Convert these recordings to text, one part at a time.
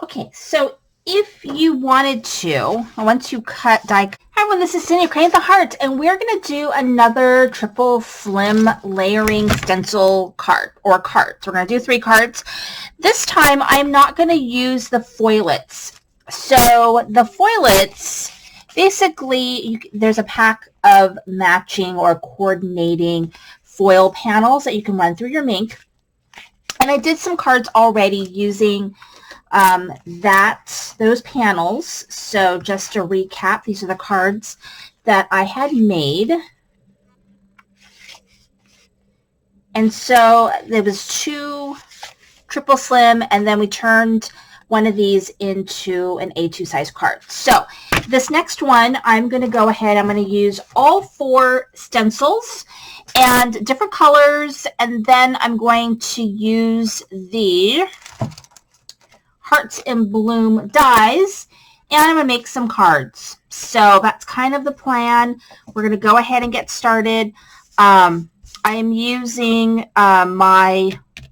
Okay, so if you wanted to, once you cut, Hi everyone, this is Cindy, Create the Heart, and we're going to do another triple slim layering stencil card, or cards. We're going to do 3 cards. This time, I'm not going to use the foilets. So the foilets, basically, there's a pack of matching or coordinating foil panels that you can run through your Mink. And I did some cards already using those panels. So just to recap, these are the cards that I had made. And so there was 2 triple slim, and then we turned one of these into an A2 size card. So this next one, I'm going to go ahead, I'm going to use all 4 stencils and different colors, and then I'm going to use the Hearts in Bloom dies, and I'm going to make some cards. So that's kind of the plan. We're going to go ahead and get started. I am using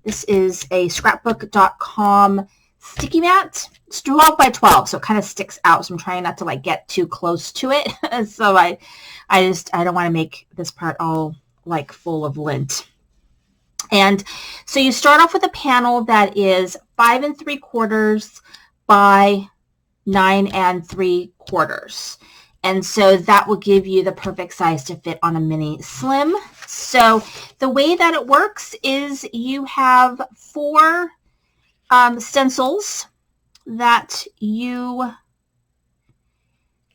this is a scrapbook.com sticky mat. It's 12 by 12, so it kind of sticks out, so I'm trying not to like get too close to it. So I don't want to make this part all like full of lint. And so you start off with a panel that is 5 3/4 by 9 3/4. And so that will give you the perfect size to fit on a mini slim. So the way that it works is you have 4 stencils that you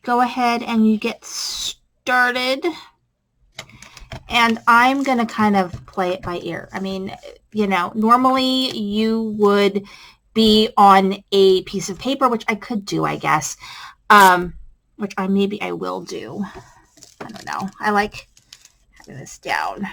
go ahead and you get started. And I'm going to kind of play it by ear. I mean, you know, normally you would be on a piece of paper, which I could do, I guess, which maybe I will do. I don't know. I like having this down.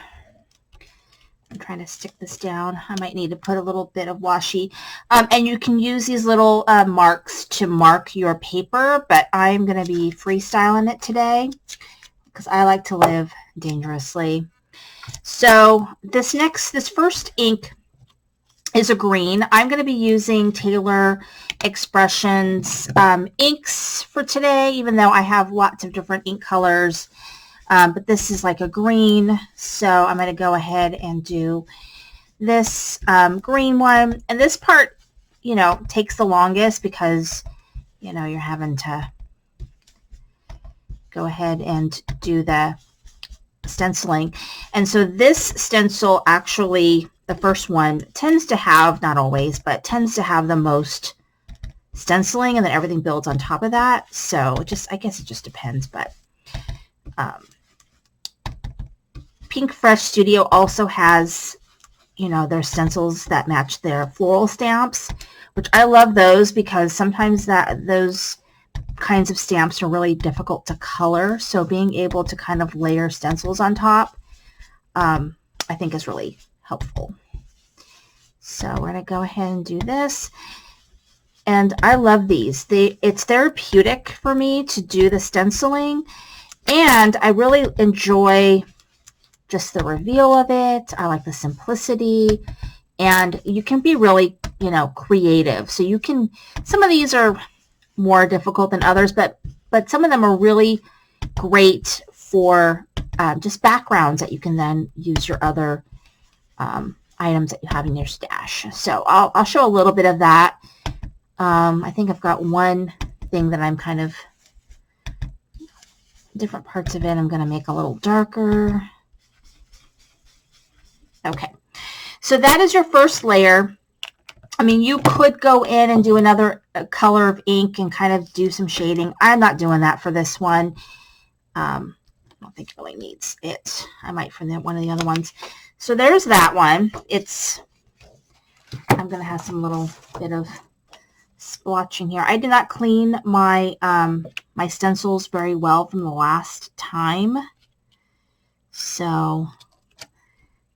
I'm trying to stick this down. I might need to put a little bit of washi. And you can use these little marks to mark your paper, but I'm going to be freestyling it today because I like to live dangerously. So this first ink is a green. I'm going to be using Taylor Expressions inks for today, even though I have lots of different ink colors. But this is like a green, so I'm going to go ahead and do this green one. And this part, you know, takes the longest because, you know, you're having to go ahead and do the stenciling. And so this stencil, actually, the first one tends to have, not always, but tends to have the most stenciling, and then everything builds on top of that. So I guess it just depends. But Pink Fresh Studio also has, you know, their stencils that match their floral stamps, which I love those because sometimes those kinds of stamps are really difficult to color. So being able to kind of layer stencils on top, I think is really helpful. So we're going to go ahead and do this. And I love these. It's therapeutic for me to do the stenciling. And I really enjoy just the reveal of it. I like the simplicity. And you can be really, you know, creative. So you can, some of these are more difficult than others, but some of them are really great for just backgrounds that you can then use your other items that you have in your stash. So I'll show a little bit of that. I think I've got one thing that I'm kind of, different parts of it I'm going to make a little darker. Okay, so that is your first layer. I mean, you could go in and do another color of ink and kind of do some shading. I'm not doing that for this one. I don't think it really needs it. I might for one of the other ones. So there's that one. I'm going to have some little bit of splotching here. I did not clean my my stencils very well from the last time. So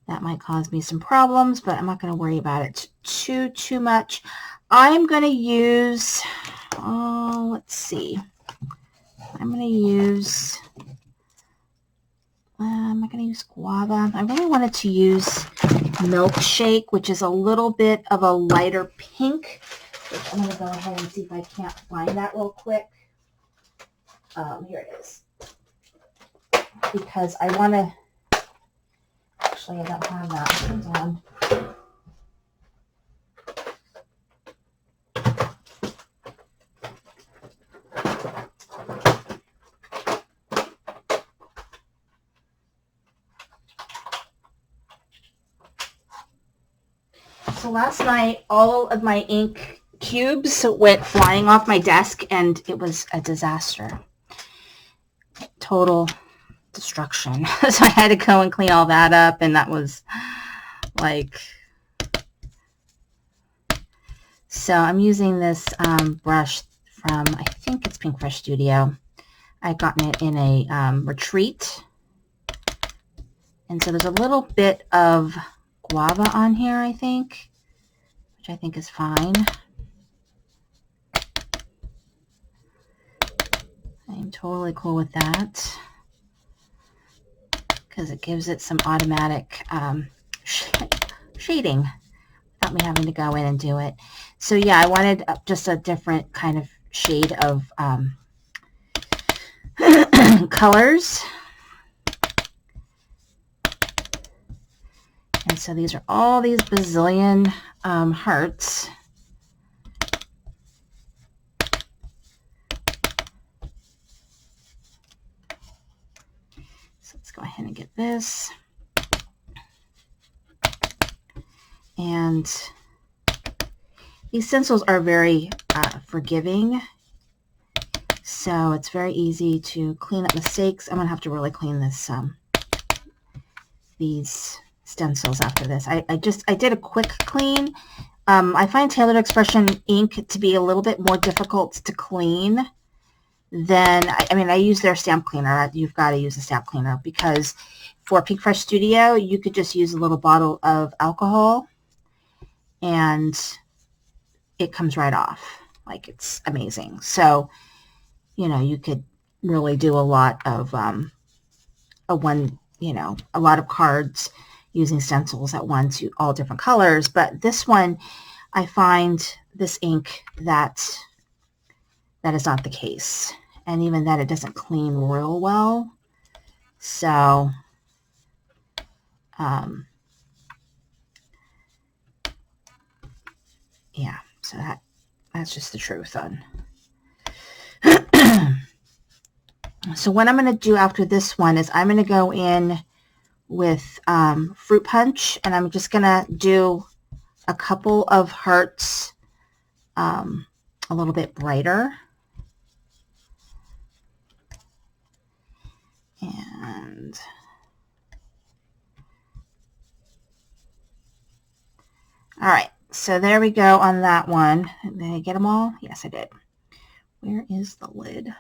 that might cause me some problems, but I'm not going to worry about it too much. I'm going to use, let's see. I'm going to use, am I going to use guava? I really wanted to use milkshake, which is a little bit of a lighter pink. I'm going to go ahead and see if I can't find that real quick. Here it is. Because I want to, actually I don't have that. Hold on. So last night, all of my ink cubes went flying off my desk, and it was a disaster. Total destruction. So I had to go and clean all that up, and that was like... So I'm using this brush from, I think it's Pink Fresh Studio. I've gotten it in a retreat. And so there's a little bit of guava on here, I think, which I think is fine. I'm totally cool with that because it gives it some automatic shading without me having to go in and do it. So yeah, I wanted just a different kind of shade of colors. And so these are all these bazillion hearts. So let's go ahead and get this. And these stencils are very forgiving. So it's very easy to clean up mistakes. I'm going to have to really clean this these stencils after this. I did a quick clean. I find Tailored Expression ink to be a little bit more difficult to clean than, I mean, I use their stamp cleaner. You've got to use a stamp cleaner because for Pink Fresh Studio, you could just use a little bottle of alcohol and it comes right off. Like, it's amazing. So, you know, you could really do a lot of a lot of cards using stencils at once, all different colors. But this one, I find this ink that is not the case. And even that, it doesn't clean real well. So, yeah, so that's just the truth on. So what I'm going to do after this one is I'm going to go in with Fruit Punch, and I'm just going to do a couple of hearts a little bit brighter. And all right, so there we go on that one. Did I get them all? Yes, I did. Where is the lid?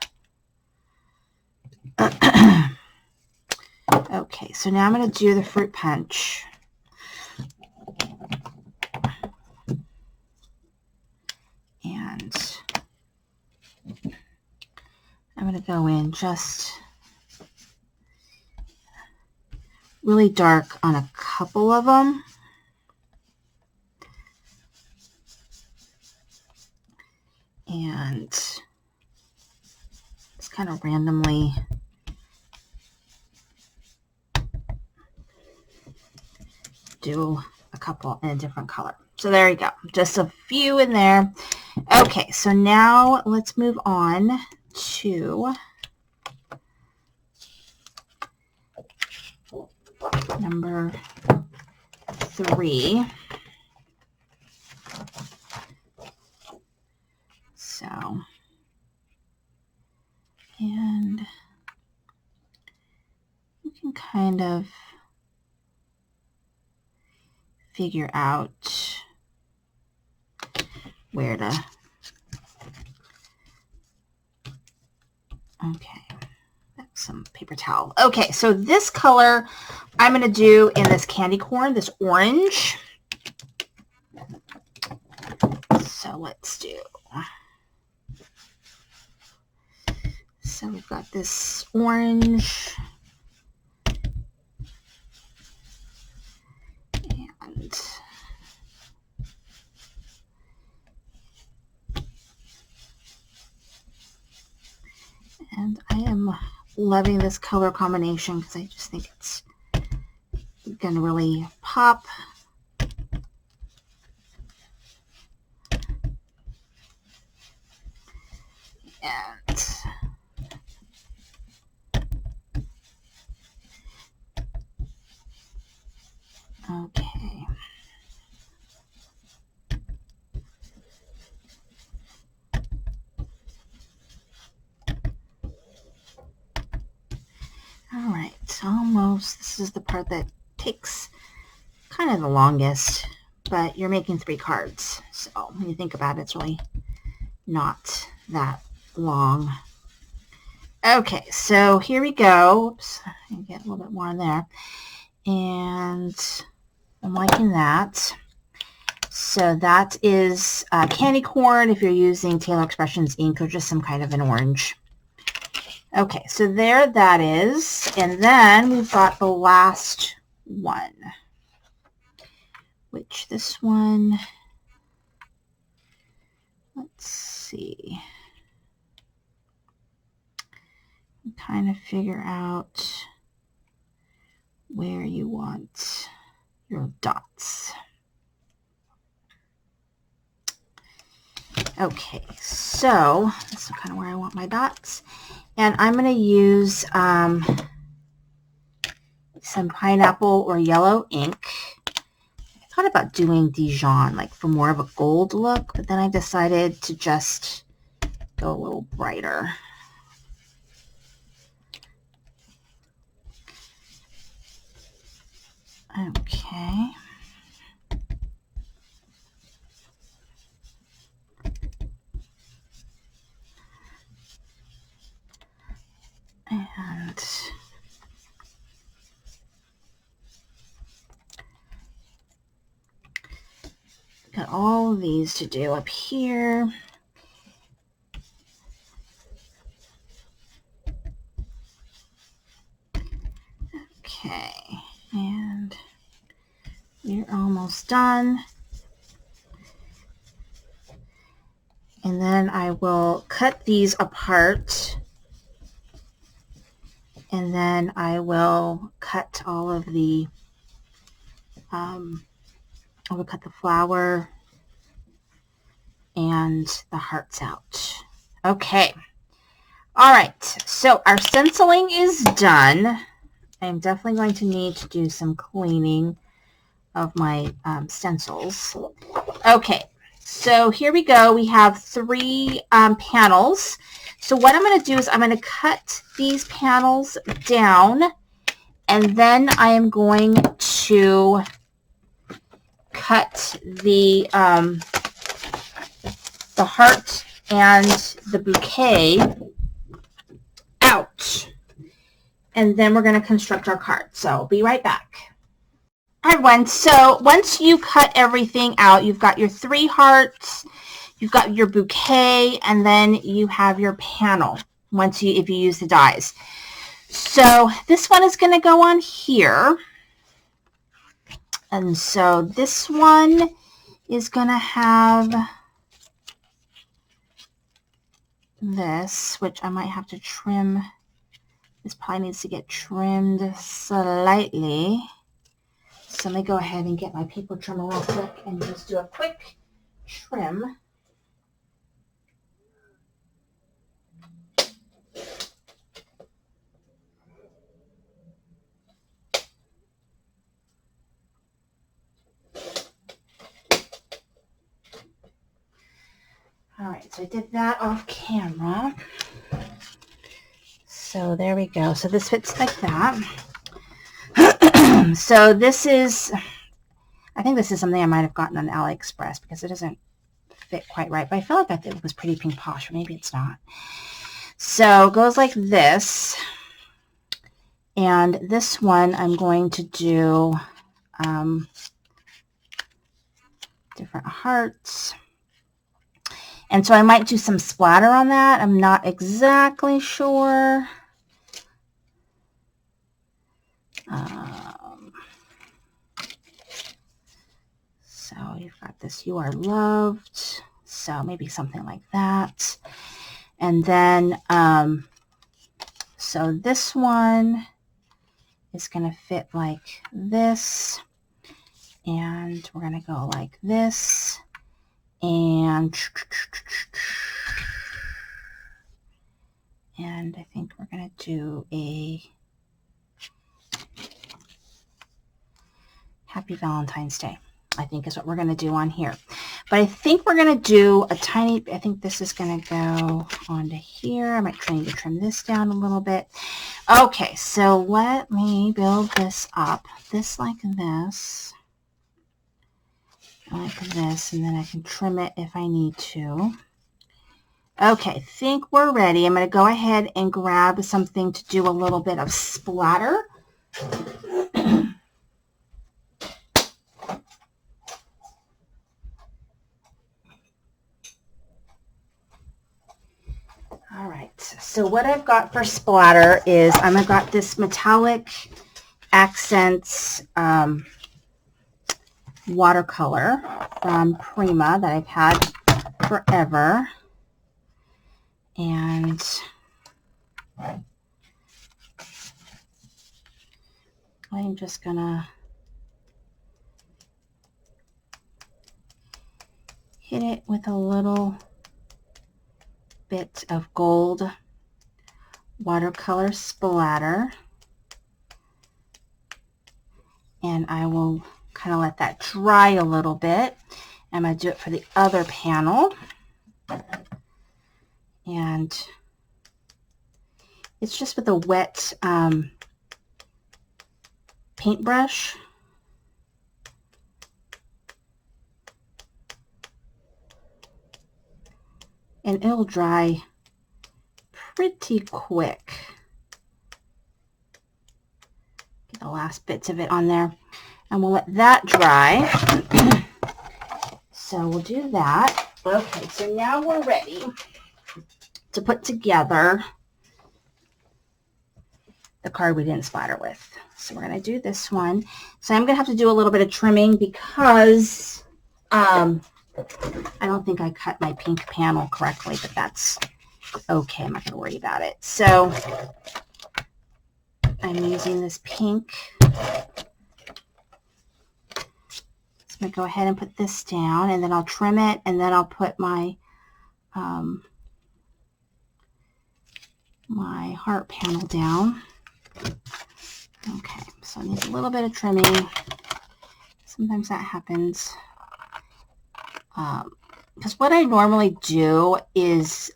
Okay, so now I'm going to do the Fruit Punch. And I'm going to go in just really dark on a couple of them. And just kind of randomly do a couple in a different color. So there you go. Just a few in there. Okay, so now let's move on to number 3. So, and you can kind of figure out where to, okay, that's some paper towel. Okay, so this color I'm going to do in this candy corn, this orange. So let's do, so we've got this orange. And And I am loving this color combination because I just think it's going to really pop. And okay. All right, almost. This is the part that takes kind of the longest, but you're making 3 cards. So when you think about it, it's really not that long. Okay, so here we go. Oops, I can get a little bit more in there. And I'm liking that. So that is candy corn if you're using Taylor Expressions ink or just some kind of an orange. Okay, so there that is. And then we've got the last one, which this one, let's see. Kind of figure out where you want your dots. Okay, so this is kind of where I want my dots. And I'm going to use some pineapple or yellow ink. I thought about doing Dijon, like for more of a gold look, but then I decided to just go a little brighter. Okay. And got all of these to do up here. Okay, and we're almost done. And then I will cut these apart. And then I will cut all of the, I will cut the flower and the hearts out. Okay. All right. So our stenciling is done. I'm definitely going to need to do some cleaning of my stencils. Okay. So here we go. We have 3 panels. So what I'm going to do is I'm going to cut these panels down, and then I am going to cut the heart and the bouquet out, and then we're going to construct our card. So I'll be right back. Hi everyone. So once you cut everything out, you've got your 3 hearts, you've got your bouquet, and then you have your panel if you use the dies. So this one is going to go on here. And so this one is going to have this, which I might have to trim. This probably needs to get trimmed slightly. So let me go ahead and get my paper trimmer real quick and just do a quick trim. All right, so I did that off camera. So there we go. So this fits like that. So this is, I think this is something I might have gotten on AliExpress because it doesn't fit quite right, but I feel like it was pretty pink posh, or maybe it's not. So it goes like this. And this one I'm going to do different hearts. And so I might do some splatter on that. I'm not exactly sure. So you've got this, you are loved. So maybe something like that. And then So this one is going to fit like this, and we're going to go like this, and I think we're going to do a Happy Valentine's Day, I think is what we're going to do on here. But I think we're going to do a tiny, I think this is going to go onto here. I might try to trim this down a little bit. Okay, so let me build this up. This like this, and then I can trim it if I need to. Okay, I think we're ready. I'm going to go ahead and grab something to do a little bit of splatter. All right, so what I've got for splatter is I've got this metallic accents watercolor from Prima that I've had forever. And I'm just gonna hit it with a little bit of gold watercolor splatter, and I will kind of let that dry a little bit. I'm going to do it for the other panel, and it's just with a wet paintbrush. And it'll dry pretty quick. Get the last bits of it on there, and we'll let that dry. So we'll do that. Okay, so now we're ready to put together the card we didn't splatter with. So we're going to do this one. So I'm going to have to do a little bit of trimming because I don't think I cut my pink panel correctly, but that's okay. I'm not going to worry about it. So I'm using this pink. So I'm going to go ahead and put this down, and then I'll trim it, and then I'll put my my heart panel down. Okay, so I need a little bit of trimming. Sometimes that happens. Because what I normally do is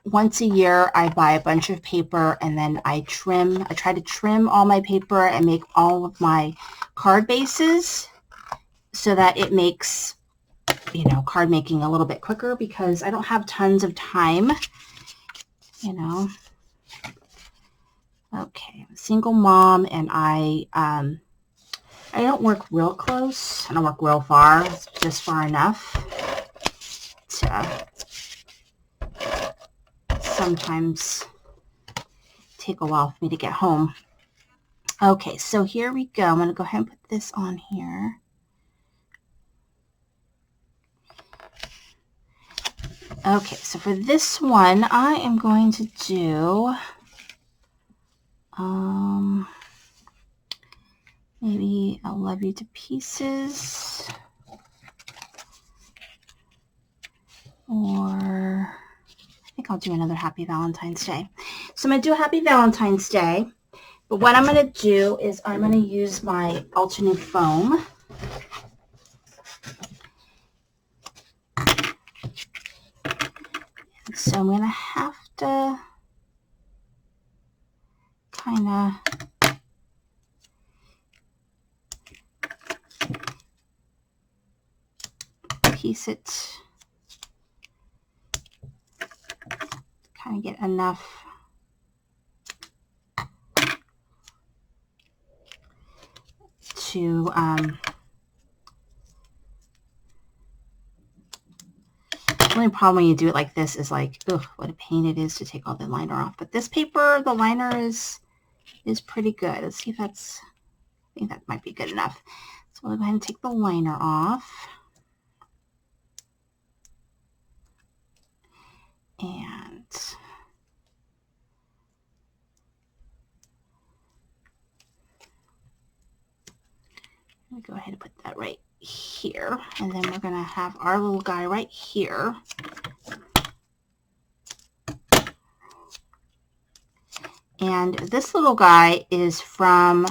once a year I buy a bunch of paper, and then I try to trim all my paper and make all of my card bases so that it makes, you know, card making a little bit quicker, because I don't have tons of time, you know. Okay, I'm a single mom, and I don't work real close. I don't work real far, just far enough to sometimes take a while for me to get home. Okay, so here we go. I'm going to go ahead and put this on here. Okay, so for this one, I am going to do maybe I Love You to Pieces, or I think I'll do another Happy Valentine's Day. So I'm going to do a Happy Valentine's Day, but what I'm going to do is I'm going to use my alternate foam. And so I'm going to have to kind of piece it, kind of get enough to the only problem when you do it like this is like, ugh, what a pain it is to take all the liner off. But this paper, the liner is pretty good. Let's see if that's, I think that might be good enough. So we'll go ahead and take the liner off. And I'm going to go ahead and put that right here. And then we're going to have our little guy right here. And this little guy is from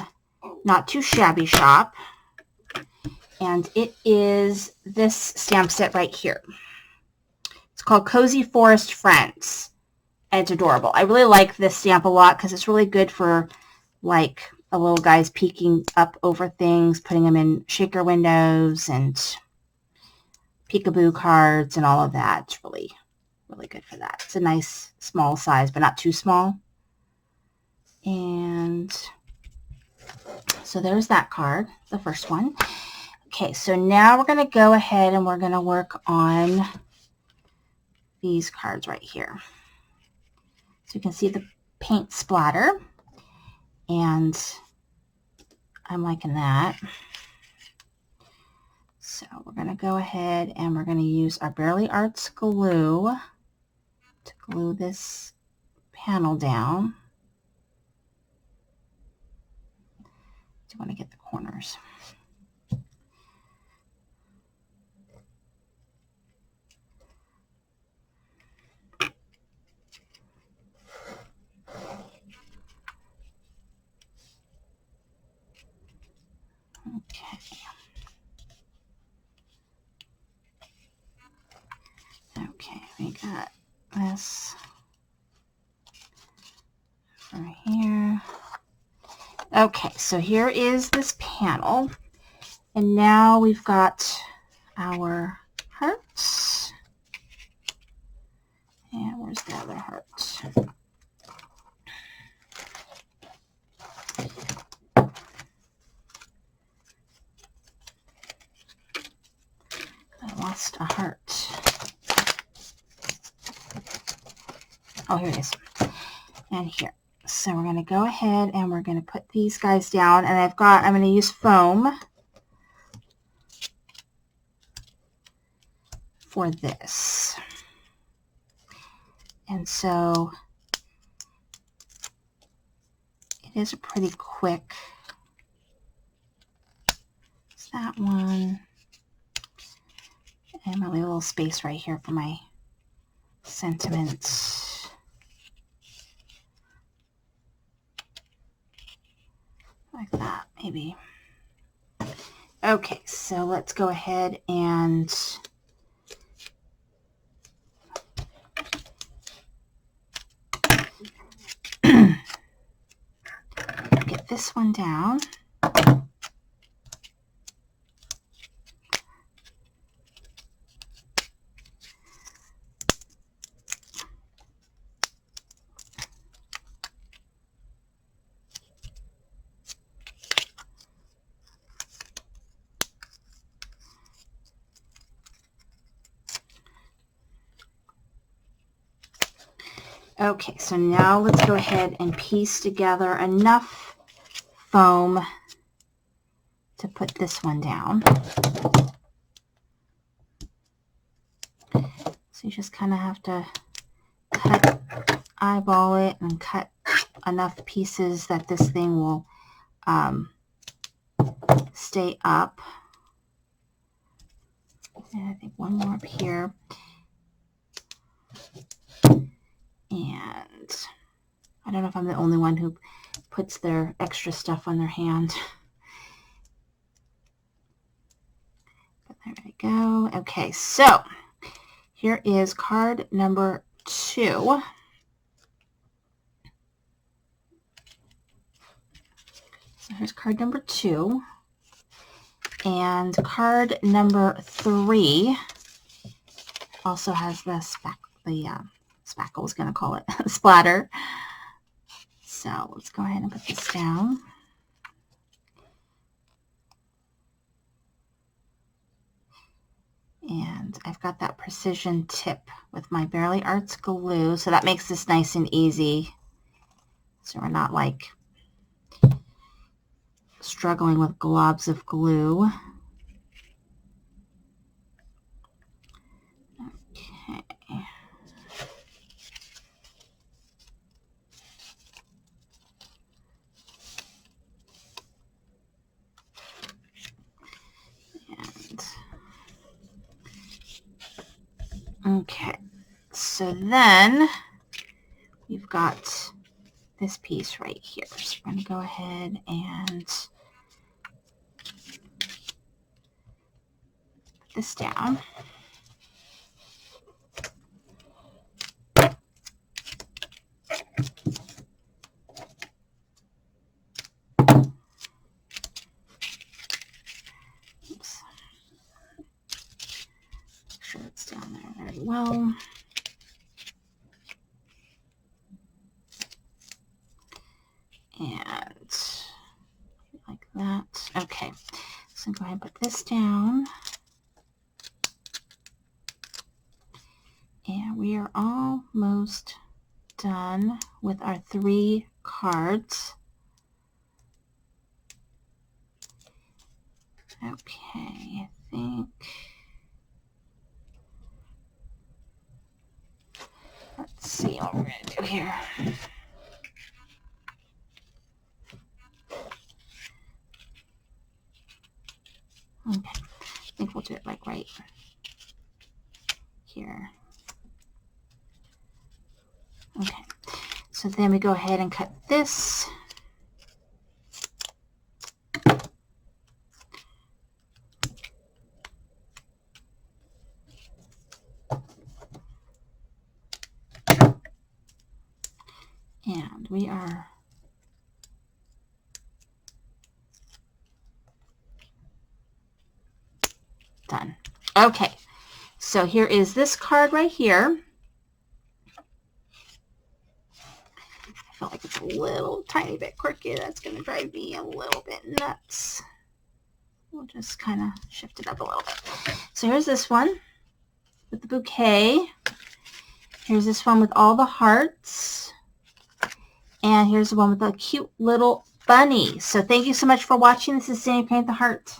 Not Too Shabby Shop. And it is this stamp set right here. It's called Cozy Forest Friends. And it's adorable. I really like this stamp a lot because it's really good for like a little guy's peeking up over things, putting them in shaker windows and peekaboo cards and all of that. It's really, really good for that. It's a nice small size, but not too small. And so there's that card, the first one. Okay, so now we're going to go ahead and we're going to work on these cards right here. So you can see the paint splatter, and I'm liking that. So we're going to go ahead and we're going to use our Barely Arts glue to glue this panel down. I want to get the corners. Okay. Okay, we got this right here. Okay, so here is this panel. And now we've got our hearts. And where's the other heart? I lost a heart. Oh, here it is. And here. So we're going to go ahead and we're going to put these guys down. And I'm going to use foam for this. And so it is a pretty quick. It's that one. And I'll leave a little space right here for my sentiments. Like that, maybe. Okay, so let's go ahead and get this one down. Okay, so now let's go ahead and piece together enough foam to put this one down. So you just kind of have to eyeball it and cut enough pieces that this thing will stay up. And I think one more up here. And I don't know if I'm the only one who puts their extra stuff on their hand. But there we go. Okay, so here is card number 2. So here's card number 2. And card number 3 also has the spackle, I was going to call it, splatter. So let's go ahead and put this down. And I've got that precision tip with my Barely Arts glue, so that makes this nice and easy. So we're not like struggling with globs of glue. Okay. Okay, so then we've got this piece right here. So we're going to go ahead and put this down. Oops. Make sure it's down there very well. And like that. Okay, so go ahead and put this down. And we are almost done with our 3 cards. Okay, I think, let's see what we're going to do here. Okay, I think we'll do it like right here. Okay, so then we go ahead and cut this. And we are done. Okay, so here is this card right here. I feel like it's a little tiny bit crooked. That's going to drive me a little bit nuts. We'll just kind of shift it up a little bit. So here's this one with the bouquet. Here's this one with all the hearts. And here's the one with the cute little bunny. So thank you so much for watching. This is Sandy Paint the Heart.